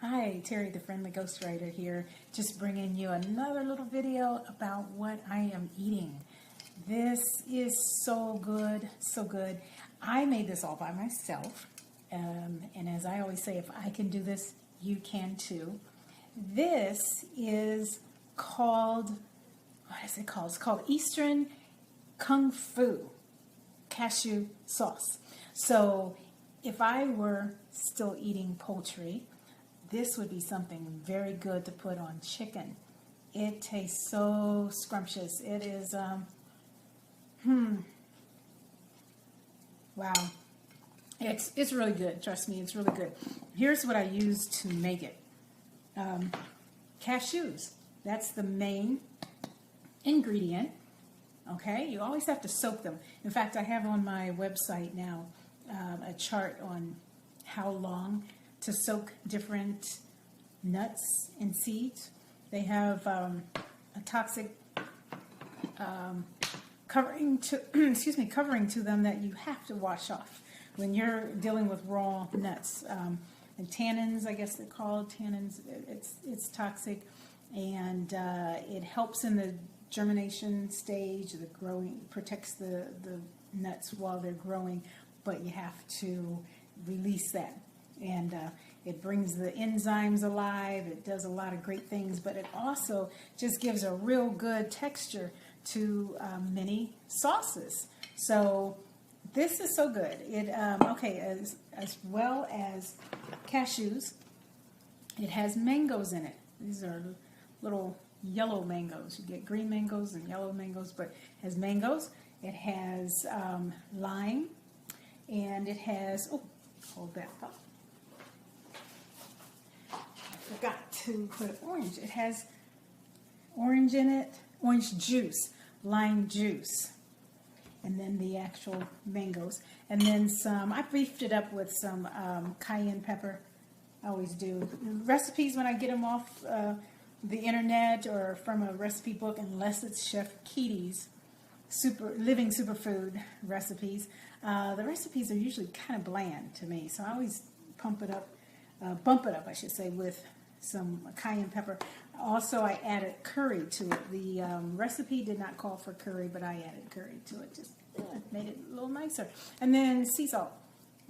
Hi, Terry the Friendly Ghostwriter here, just bringing you another little video about what I am eating. This is so good, so good. I made this all by myself, and as I always say, if I can do this, you can too. This is called, what is it called? It's called Eastern Kung Fu cashew sauce. So if I were still eating poultry, this would be something very good to put on chicken. It tastes so scrumptious. It is, wow. It's really good. Trust me, it's really good. Here's what I used to make it. Cashews. That's the main ingredient. Okay, you always have to soak them. In fact, I have on my website now a chart on how long to soak different nuts and seeds. They have a toxic covering to covering to them that you have to wash off when you're dealing with raw nuts. And tannins, I guess they're called tannins. It's toxic, and it helps in the germination stage, the growing, protects the nuts while they're growing, but you have to release that. And it brings the enzymes alive. It does a lot of great things, but it also just gives a real good texture to many sauces. So this is so good. It okay, as well as cashews, it has mangoes in it. These are little yellow mangoes. You get green mangoes and yellow mangoes, but it has mangoes. It has lime, and it has, oh, hold that up. I forgot to put orange. It has orange in it, orange juice, lime juice, and then the actual mangoes. And then some, I beefed it up with some cayenne pepper. I always do. Recipes, when I get them off the internet or from a recipe book, unless it's Chef Kitty's living superfood recipes, the recipes are usually kind of bland to me. So I always bump it up, I should say, with some cayenne pepper. Also, I added curry to it. The recipe did not call for curry, but I added curry to it. Just made it a little nicer. And then sea salt.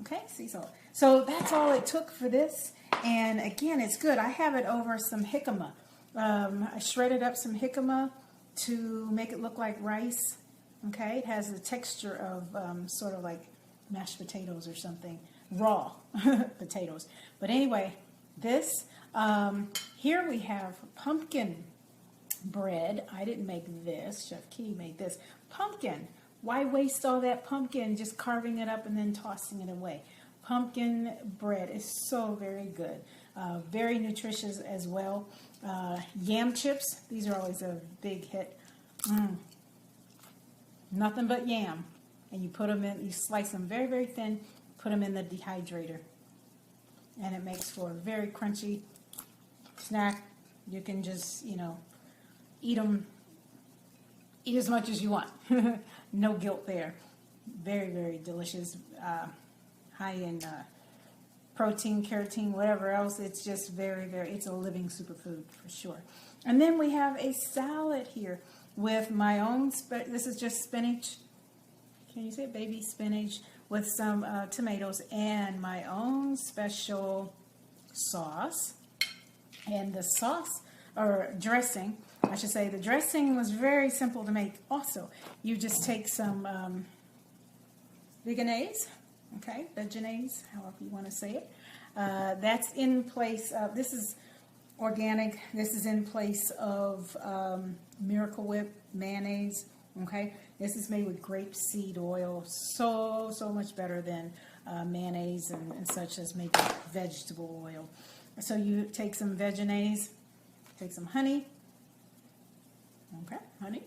Okay, sea salt. So that's all it took for this. And again, it's good. I have it over some jicama. I shredded up some jicama to make it look like rice. Okay, it has the texture of sort of like mashed potatoes or something, raw potatoes. But anyway, this, here we have pumpkin bread. I didn't make this. Chef Key made this. Pumpkin. Why waste all that pumpkin just carving it up and then tossing it away? Pumpkin bread is so very good. Very nutritious as well. Yam chips. These are always a big hit. Nothing but yam. And you put them in, you slice them very, very thin, put them in the dehydrator. And it makes for a very crunchy snack. You can just, eat them, eat as much as you want. No guilt there. Very, very delicious. High in protein, keratin, whatever else. It's just very, very, it's a living superfood for sure. And then we have a salad here with my own, this is just spinach. Can you say it? Baby spinach with some tomatoes and my own special sauce. And the sauce, or dressing, I should say, the dressing was very simple to make also. You just take some veganese, okay, veganese, however you want to say it. That's in place of, this is organic, this is in place of Miracle Whip mayonnaise, okay. This is made with grapeseed oil, so much better than mayonnaise and such as made with vegetable oil. So you take some veganese, take some honey, okay, honey,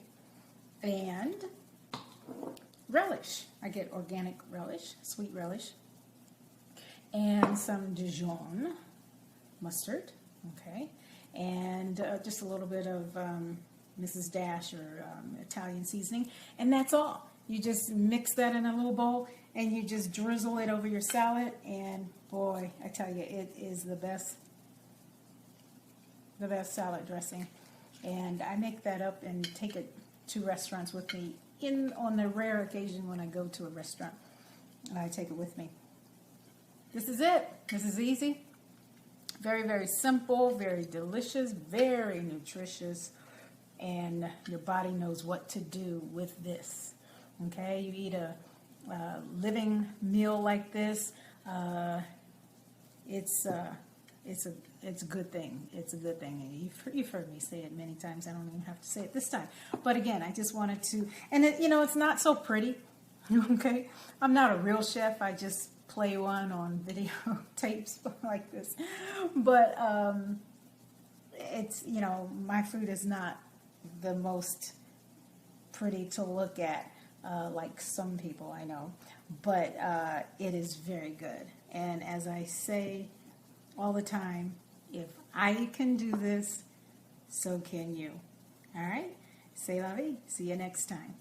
and relish. I get organic relish, sweet relish, and some Dijon mustard, okay, and just a little bit of Mrs. Dash or Italian seasoning, and that's all. You just mix that in a little bowl, and you just drizzle it over your salad, and boy, I tell you, it is the best the best salad dressing. And I make that up and take it to restaurants with me on the rare occasion when I go to a restaurant. I take it with me. This is it. This is easy. Very, very simple, very delicious, very nutritious, and your body knows what to do with this. Okay, you eat a living meal like this. It's a good thing. It's a good thing. And you've heard me say it many times. I don't even have to say it this time. But again, I just wanted to, and it's not so pretty. Okay, I'm not a real chef. I just play one on video tapes like this. But it's, my food is not the most pretty to look at like some people I know, but it is very good. And as I say all the time, if I can do this, so can you. All right? C'est la vie. See you next time.